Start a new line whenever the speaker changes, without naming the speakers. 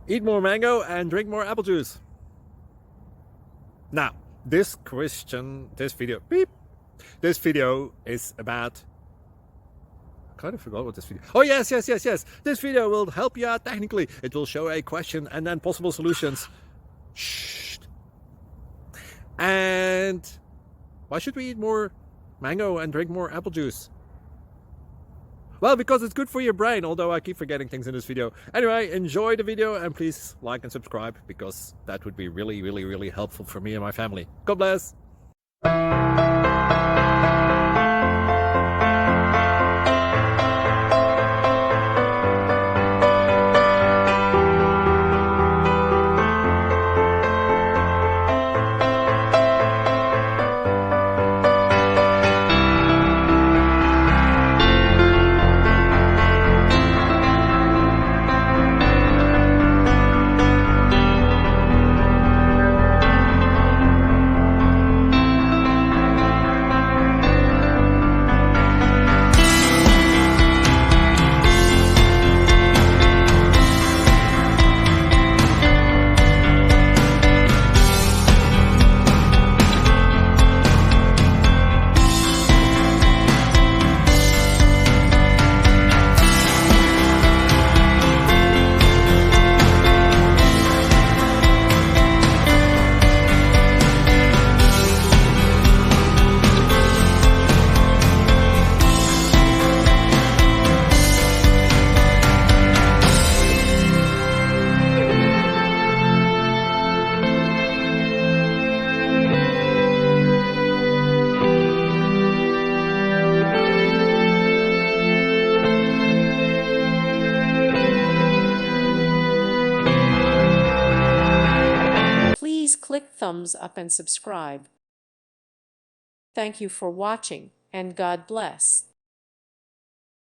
Eat more mango and drink more apple juice. Now, this video is about, I kind of forgot what this video. Oh, yes. This video will help you out technically. It will show a question and then possible solutions. Shh. And why should we eat more mango and drink more apple juice? Well, because it's good for your brain, although I keep forgetting things in this video. Anyway, enjoy the video and please like and subscribe, because that would be really helpful for me and my family. God bless.
Please click thumbs up and subscribe. Thank you for watching, and God bless.